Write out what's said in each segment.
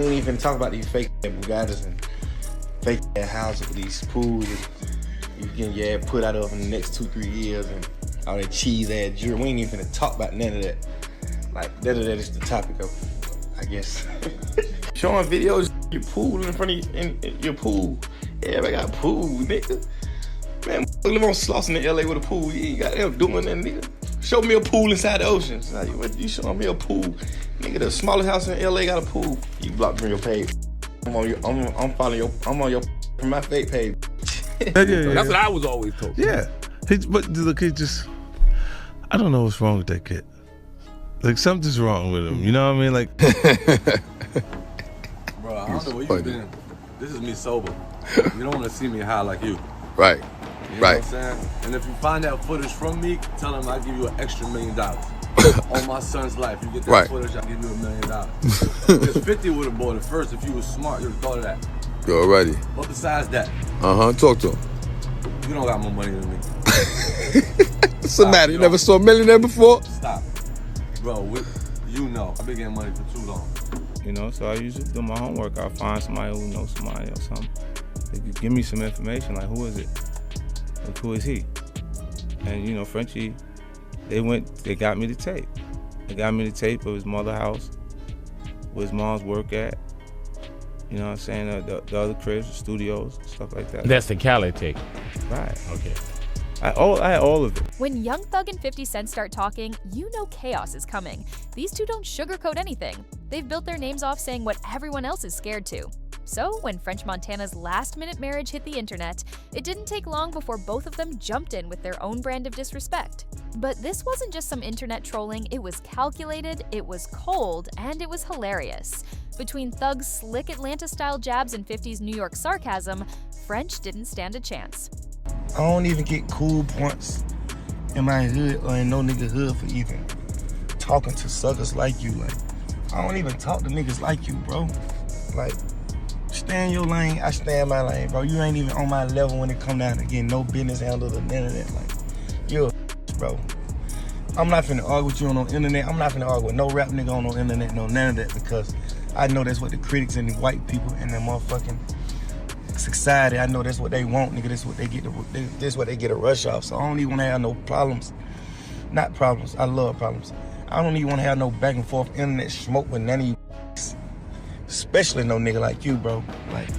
We ain't even talk about these fake Bugattis and fake houses with these pools you getting your ass put out of in the next 2-3 years and all that cheese ass jewelry. We ain't even finna talk about none of that. Like, that is the topic of, I guess. Showing videos, your pool in front of your pool. Everybody got a pool, nigga. Man, live on Slauson in LA with a pool. You ain't got them doing that, nigga. Show me a pool inside the ocean. It's like, what, you showing me a pool? Nigga, the smallest house in LA got a pool. You blocked from your page. I'm following your, I'm on your, from my fake page. Yeah. That's what I was always told. Yeah. But look, he just, I don't know what's wrong with that kid. Like, something's wrong with him. You know what I mean? Like, Bro, I don't know where you been. This is me sober. You don't want to see me high like you. Right. You know what I'm saying? And if you find that footage from me, tell him I'll give you an extra $1 million. On my son's life. You get that footage, I'll give you $1 million. Because 50 would have bought it first. If you was smart, you'd have thought of that. You're already. But besides that, talk to him. you don't got more money than me. What's the matter? You never saw a millionaire before? Stop. Bro, you know, I've been getting money for too long. You know, so I usually do my homework. I'll find somebody who knows somebody or something. They could give me some information, like, who is it? Like, who is he? And, you know, Frenchie, they got me the tape. They got me the tape of his mother's house, where his mom's work at. You know what I'm saying? The other cribs, the studios, stuff like that. That's the Cali tape. Right. Okay. I had all of it. When Young Thug and 50 Cent start talking, you know chaos is coming. These two don't sugarcoat anything. They've built their names off saying what everyone else is scared to. So when French Montana's last-minute marriage hit the internet, it didn't take long before both of them jumped in with their own brand of disrespect. But this wasn't just some internet trolling, it was calculated, it was cold, and it was hilarious. Between Thug's slick Atlanta-style jabs and 50's New York sarcasm, French didn't stand a chance. I don't even get cool points in my hood or in no nigga hood for even talking to suckers like you. Like, I don't even talk to niggas like you, bro. Like, stay in your lane, I stay in my lane, bro. You ain't even on my level when it come down to getting no business handled or none of that. Like, you're a bro. I'm not finna argue with you on no internet. I'm not finna argue with no rap nigga on no internet, no none of that, because I know that's what the critics and the white people and the motherfucking society, I know that's what they want, nigga. That's what they get. That's what they get a rush off. So I don't even want to have no problems. Not problems. I love problems. I don't even want to have no back and forth internet smoke with none of you, especially no nigga like you, bro. Like,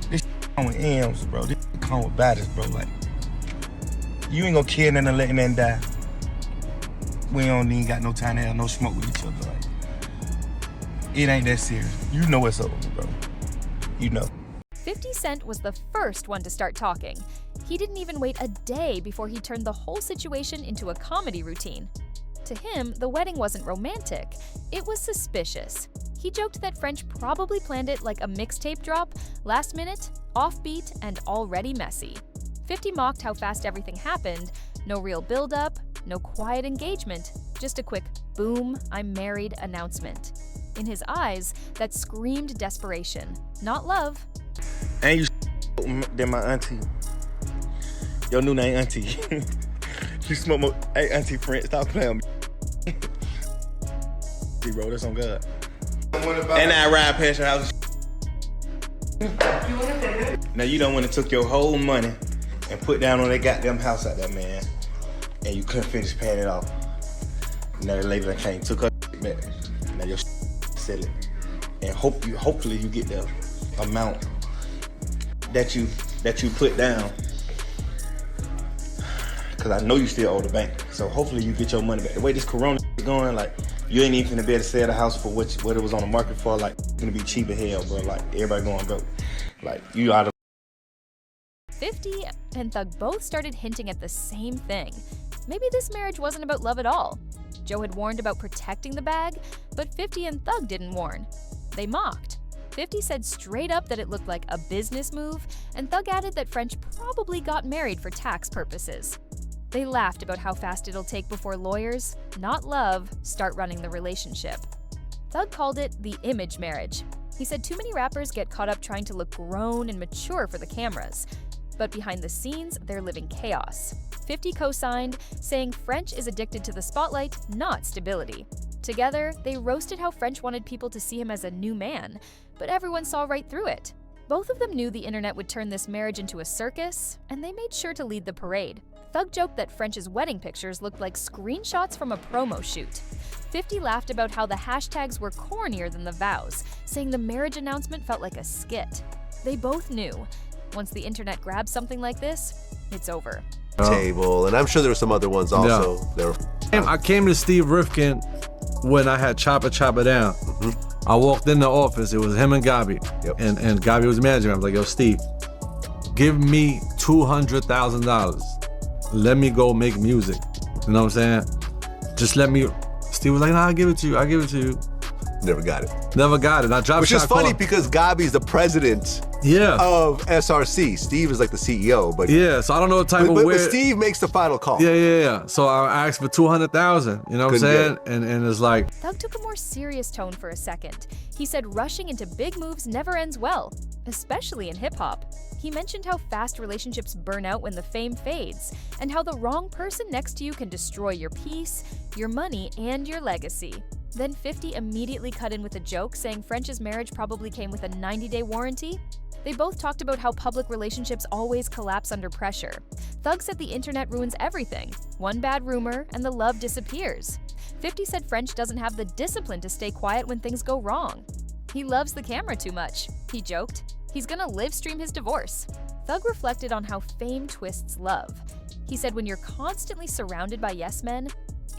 this come with M's, bro. This come with batters, bro. Like, you ain't gonna kill nothing and let nothing die. We don't even got no time to have no smoke with each other. Like, it ain't that serious. You know it's over, bro. You know. 50 Cent was the first one to start talking. He didn't even wait a day before he turned the whole situation into a comedy routine. To him, the wedding wasn't romantic, it was suspicious. He joked that French probably planned it like a mixtape drop, last minute, offbeat, and already messy. 50 mocked how fast everything happened, no real build-up, no quiet engagement, just a quick boom, I'm married announcement. In his eyes, that screamed desperation, not love. And you than my auntie. Your new name auntie. You smoke more. Hey, auntie French, stop playing with me. Bro, that's on God. And I ride past your house. Now you don't want to took your whole money and put down on that goddamn house out there, man. And you couldn't finish paying it off. Now the lady that came took her back. Now your sell it. And hopefully you get the amount that you put down. Cause I know you still owe the bank. So hopefully you get your money back. The way this corona is going, like, you ain't even gonna be able to sell the house for what it was on the market for. Like, it's gonna be cheap as hell, bro. Like, everybody going broke. Like, you out of 50 and Thug both started hinting at the same thing. Maybe this marriage wasn't about love at all. Joe had warned about protecting the bag, but 50 and Thug didn't warn. They mocked. 50 said straight up that it looked like a business move, and Thug added that French probably got married for tax purposes. They laughed about how fast it'll take before lawyers, not love, start running the relationship. Thug called it the image marriage. He said too many rappers get caught up trying to look grown and mature for the cameras. But behind the scenes, they're living chaos. 50 co-signed, saying French is addicted to the spotlight, not stability. Together, they roasted how French wanted people to see him as a new man, but everyone saw right through it. Both of them knew the internet would turn this marriage into a circus, and they made sure to lead the parade. Thug joked that French's wedding pictures looked like screenshots from a promo shoot. 50 laughed about how the hashtags were cornier than the vows, saying the marriage announcement felt like a skit. They both knew, once the internet grabs something like this, it's over. Table, and I'm sure there were some other ones also. Yeah. I came to Steve Rifkin when I had Chopper Down. I walked in the office, it was him and Gabi. And Gabi was managing. I was like, yo, Steve, give me $200,000. Let me go make music. You know what I'm saying? Just let me. Steve was like, nah, I'll give it to you. Never got it. And I dropped. Which is funny because Gabi's the president of SRC. Steve is like the CEO, but so I don't know what type of but Steve makes the final call. Yeah. So I asked for $200,000. You know what I'm saying? And it's like Thug took a more serious tone for a second. He said rushing into big moves never ends well, especially in hip hop. He mentioned how fast relationships burn out when the fame fades, and how the wrong person next to you can destroy your peace, your money, and your legacy. Then 50 immediately cut in with a joke, saying French's marriage probably came with a 90-day warranty. They both talked about how public relationships always collapse under pressure. Thug said the internet ruins everything. One bad rumor, and the love disappears. 50 said French doesn't have the discipline to stay quiet when things go wrong. He loves the camera too much, he joked. He's gonna live stream his divorce. Thug reflected on how fame twists love. He said when you're constantly surrounded by yes men,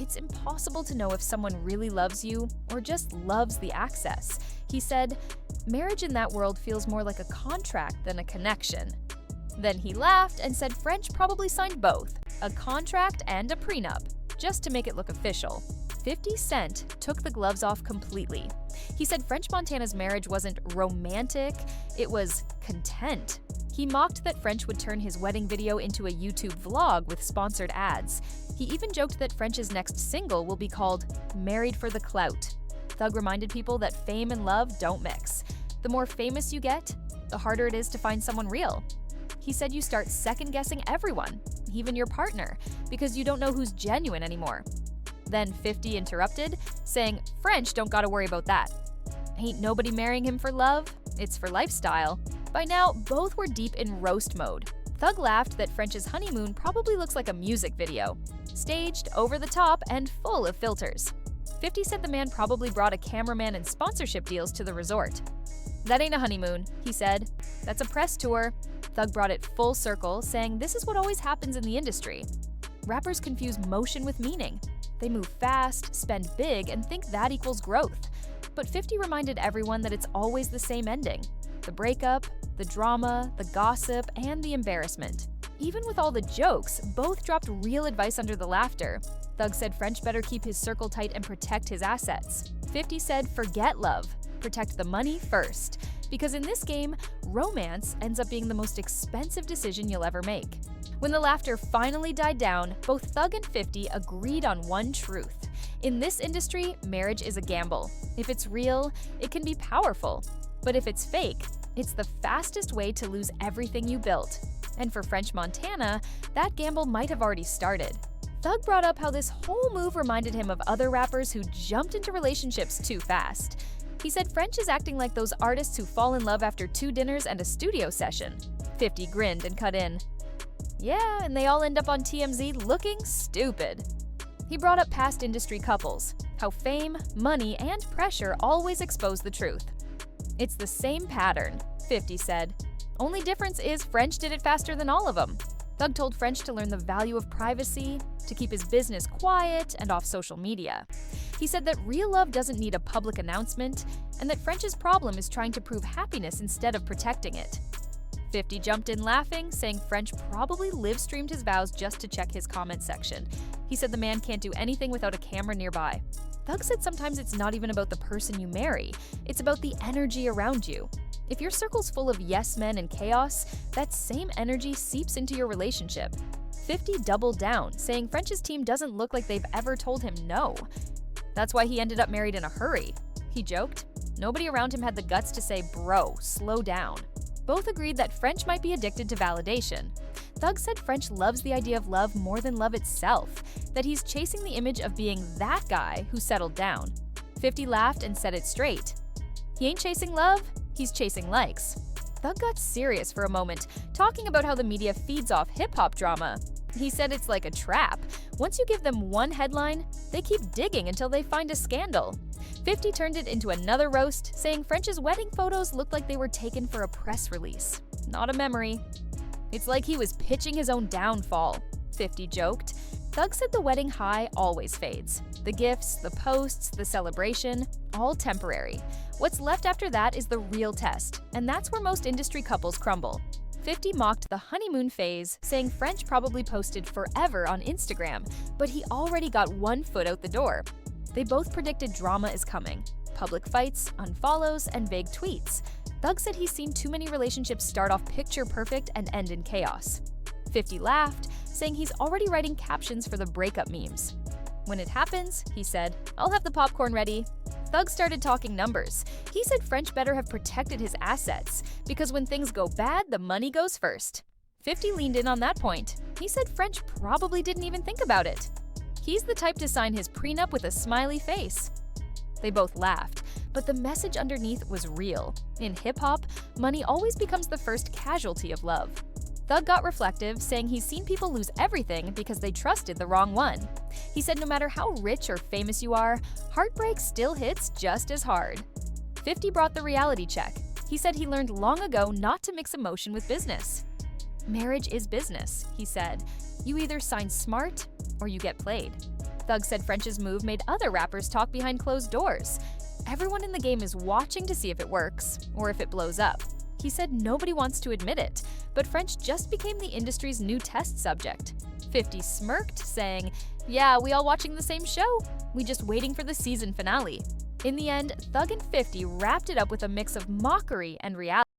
it's impossible to know if someone really loves you or just loves the access. He said, marriage in that world feels more like a contract than a connection. Then he laughed and said French probably signed both, a contract and a prenup, just to make it look official. 50 Cent took the gloves off completely. He said French Montana's marriage wasn't romantic, it was content. He mocked that French would turn his wedding video into a YouTube vlog with sponsored ads. He even joked that French's next single will be called Married for the Clout. Thug reminded people that fame and love don't mix. The more famous you get, the harder it is to find someone real. He said you start second-guessing everyone, even your partner, because you don't know who's genuine anymore. Then 50 interrupted, saying French don't gotta worry about that. Ain't nobody marrying him for love, it's for lifestyle. By now, both were deep in roast mode. Thug laughed that French's honeymoon probably looks like a music video, staged, over the top, and full of filters. 50 said the man probably brought a cameraman and sponsorship deals to the resort. That ain't a honeymoon, he said. That's a press tour. Thug brought it full circle, saying this is what always happens in the industry. Rappers confuse motion with meaning. They move fast, spend big, and think that equals growth. But 50 reminded everyone that it's always the same ending. The breakup, the drama, the gossip, and the embarrassment. Even with all the jokes, both dropped real advice under the laughter. Thug said French better keep his circle tight and protect his assets. 50 said forget love, protect the money first. Because in this game, romance ends up being the most expensive decision you'll ever make. When the laughter finally died down, both Thug and 50 agreed on one truth. In this industry, marriage is a gamble. If it's real, it can be powerful. But if it's fake, it's the fastest way to lose everything you built. And for French Montana, that gamble might have already started. Thug brought up how this whole move reminded him of other rappers who jumped into relationships too fast. He said French is acting like those artists who fall in love after 2 dinners and a studio session. 50 grinned and cut in. Yeah, and they all end up on TMZ looking stupid. He brought up past industry couples, how fame, money, and pressure always expose the truth. It's the same pattern, 50 said. Only difference is French did it faster than all of them. Thug told French to learn the value of privacy, to keep his business quiet and off social media. He said that real love doesn't need a public announcement, and that French's problem is trying to prove happiness instead of protecting it. 50 jumped in laughing, saying French probably live-streamed his vows just to check his comment section. He said the man can't do anything without a camera nearby. Thug said sometimes it's not even about the person you marry, it's about the energy around you. If your circle's full of yes men and chaos, that same energy seeps into your relationship. 50 doubled down, saying French's team doesn't look like they've ever told him no. That's why he ended up married in a hurry. He joked. Nobody around him had the guts to say, bro, slow down. Both agreed that French might be addicted to validation. Thug said French loves the idea of love more than love itself, that he's chasing the image of being that guy who settled down. 50 laughed and set it straight. He ain't chasing love, he's chasing likes. Thug got serious for a moment, talking about how the media feeds off hip-hop drama. He said it's like a trap. Once you give them one headline, they keep digging until they find a scandal. 50 turned it into another roast, saying French's wedding photos looked like they were taken for a press release, not a memory. It's like he was pitching his own downfall, 50 joked. Thug said the wedding high always fades. The gifts, the posts, the celebration, all temporary. What's left after that is the real test, and that's where most industry couples crumble. 50 mocked the honeymoon phase, saying French probably posted forever on Instagram, but he already got one foot out the door. They both predicted drama is coming. Public fights, unfollows, and vague tweets. Thug said he's seen too many relationships start off picture perfect and end in chaos. 50 laughed, saying he's already writing captions for the breakup memes. When it happens, he said, I'll have the popcorn ready. Thug started talking numbers. He said French better have protected his assets, because when things go bad, the money goes first. 50 leaned in on that point. He said French probably didn't even think about it. He's the type to sign his prenup with a smiley face. They both laughed, but the message underneath was real. In hip-hop, money always becomes the first casualty of love. Thug got reflective, saying he's seen people lose everything because they trusted the wrong one. He said no matter how rich or famous you are, heartbreak still hits just as hard. 50 brought the reality check. He said he learned long ago not to mix emotion with business. Marriage is business, he said. You either sign smart or you get played. Thug said French's move made other rappers talk behind closed doors. Everyone in the game is watching to see if it works or if it blows up. He said nobody wants to admit it, but French just became the industry's new test subject. 50 smirked, saying, yeah, we all watching the same show. We just waiting for the season finale. In the end, Thug and 50 wrapped it up with a mix of mockery and reality.